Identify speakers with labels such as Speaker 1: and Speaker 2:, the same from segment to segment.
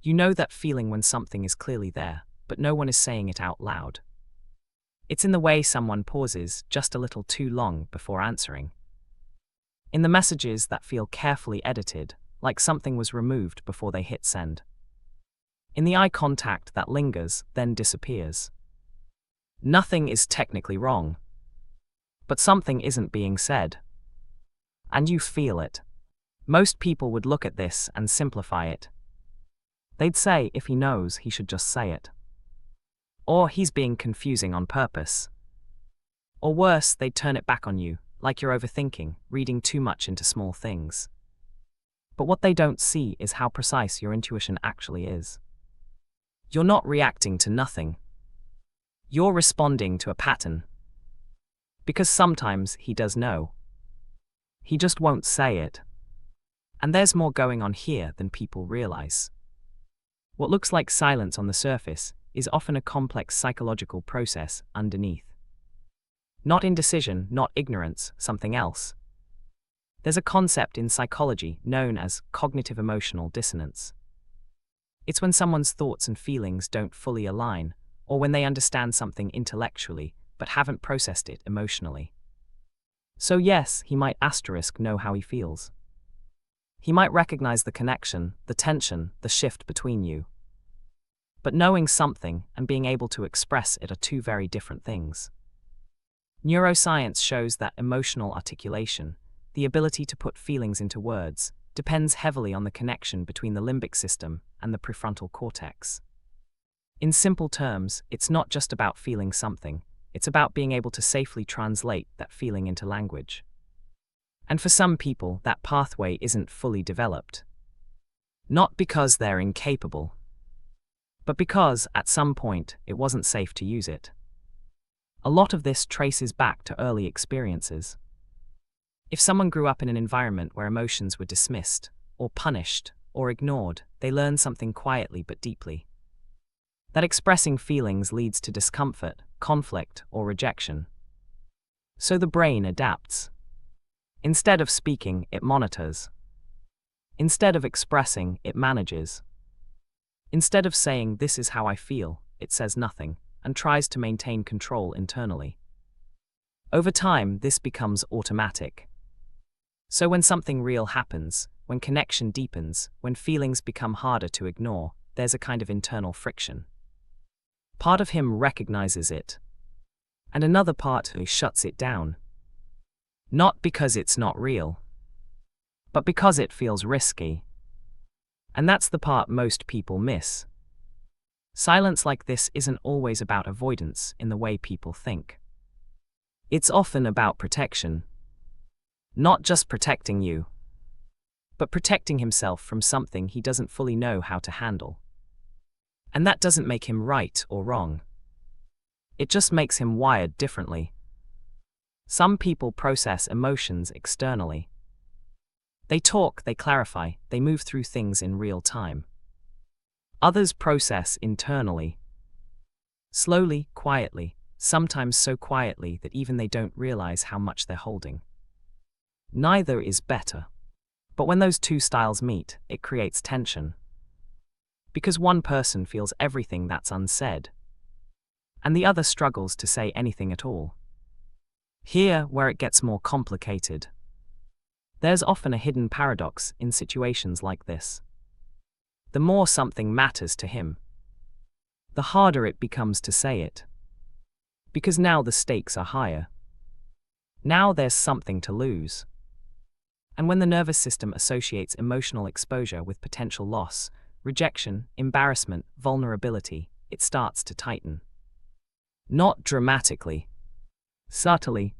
Speaker 1: You know that feeling when something is clearly there, but no one is saying it out loud. It's in the way someone pauses just a little too long before answering. In the messages that feel carefully edited, like something was removed before they hit send. In the eye contact that lingers, then disappears. Nothing is technically wrong. But something isn't being said. And you feel it. Most people would look at this and simplify it. They'd say if he knows, he should just say it. Or he's being confusing on purpose. Or worse, they'd turn it back on you, like you're overthinking, reading too much into small things. But what they don't see is how precise your intuition actually is. You're not reacting to nothing. You're responding to a pattern. Because sometimes he does know. He just won't say it. And there's more going on here than people realize. What looks like silence on the surface is often a complex psychological process underneath. Not indecision, not ignorance, something else. There's a concept in psychology known as cognitive emotional dissonance. It's when someone's thoughts and feelings don't fully align, or when they understand something intellectually but haven't processed it emotionally. So yes, he might know how he feels. He might recognize the connection, the tension, the shift between you. But knowing something and being able to express it are two very different things. Neuroscience shows that emotional articulation, the ability to put feelings into words, depends heavily on the connection between the limbic system and the prefrontal cortex. In simple terms, it's not just about feeling something, it's about being able to safely translate that feeling into language. And for some people, that pathway isn't fully developed. Not because they're incapable, but because, at some point, it wasn't safe to use it. A lot of this traces back to early experiences. If someone grew up in an environment where emotions were dismissed, or punished, or ignored, they learn something quietly but deeply. That expressing feelings leads to discomfort, conflict, or rejection. So the brain adapts. Instead of speaking, it monitors. Instead of expressing, it manages. Instead of saying, "This is how I feel," it says nothing, and tries to maintain control internally. Over time, this becomes automatic. So when something real happens, when connection deepens, when feelings become harder to ignore, there's a kind of internal friction. Part of him recognizes it, and another part shuts it down. Not because it's not real, but because it feels risky. And that's the part most people miss. Silence like this isn't always about avoidance in the way people think. It's often about protection. Not just protecting you, but protecting himself from something he doesn't fully know how to handle. And that doesn't make him right or wrong. It just makes him wired differently. Some people process emotions externally. They talk, they clarify, they move through things in real time. Others process internally. Slowly, quietly, sometimes so quietly that even they don't realize how much they're holding. Neither is better. But when those two styles meet, it creates tension. Because one person feels everything that's unsaid, and the other struggles to say anything at all. Here, where it gets more complicated. There's often a hidden paradox in situations like this. The more something matters to him, the harder it becomes to say it. Because now the stakes are higher. Now there's something to lose. And when the nervous system associates emotional exposure with potential loss, rejection, embarrassment, vulnerability, it starts to tighten. Not dramatically. Subtly.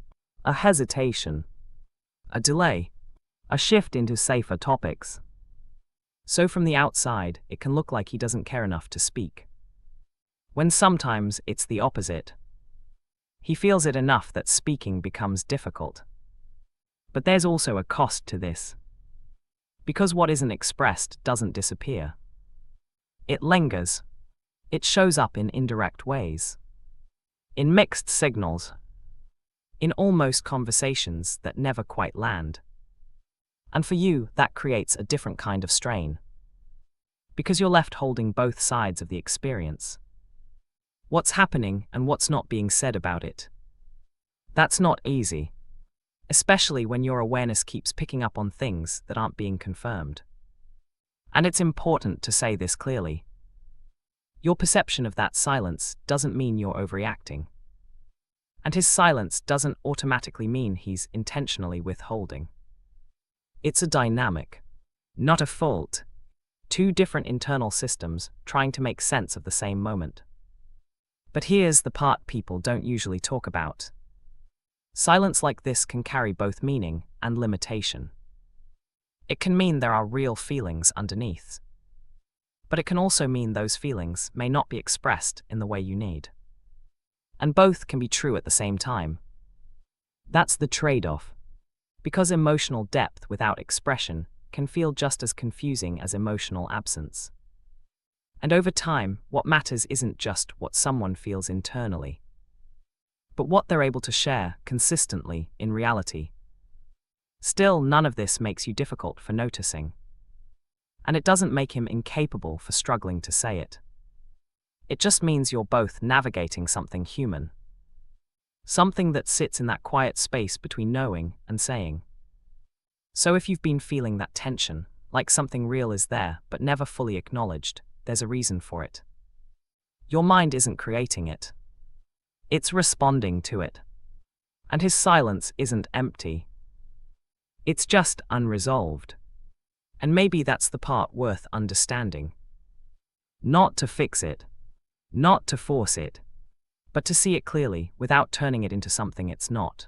Speaker 1: A hesitation. A delay. A shift into safer topics. So from the outside, it can look like he doesn't care enough to speak. When sometimes it's the opposite. He feels it enough that speaking becomes difficult. But there's also a cost to this. Because what isn't expressed doesn't disappear. It lingers. It shows up in indirect ways. In mixed signals. In almost conversations that never quite land. And for you, that creates a different kind of strain. because you're left holding both sides of the experience. What's happening and what's not being said about it. That's not easy, especially when your awareness keeps picking up on things that aren't being confirmed. And it's important to say this clearly. Your perception of that silence doesn't mean you're overreacting. And his silence doesn't automatically mean he's intentionally withholding. It's a dynamic, not a fault. Two different internal systems trying to make sense of the same moment. But here's the part people don't usually talk about. Silence like this can carry both meaning and limitation. It can mean there are real feelings underneath. But it can also mean those feelings may not be expressed in the way you need. And both can be true at the same time. That's the trade-off. Because emotional depth without expression can feel just as confusing as emotional absence. And over time, what matters isn't just what someone feels internally, but what they're able to share consistently in reality. Still, none of this makes you difficult for noticing. And it doesn't make him incapable for struggling to say it. It just means you're both navigating something human. Something that sits in that quiet space between knowing and saying. So if you've been feeling that tension, like something real is there but never fully acknowledged, there's a reason for it. Your mind isn't creating it. It's responding to it. And his silence isn't empty. It's just unresolved. And maybe that's the part worth understanding. Not to fix it, not to force it, but to see it clearly without turning it into something it's not.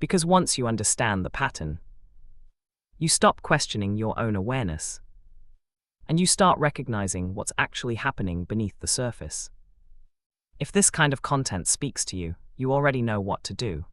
Speaker 1: Because once you understand the pattern, you stop questioning your own awareness, and you start recognizing what's actually happening beneath the surface. If this kind of content speaks to you, you already know what to do.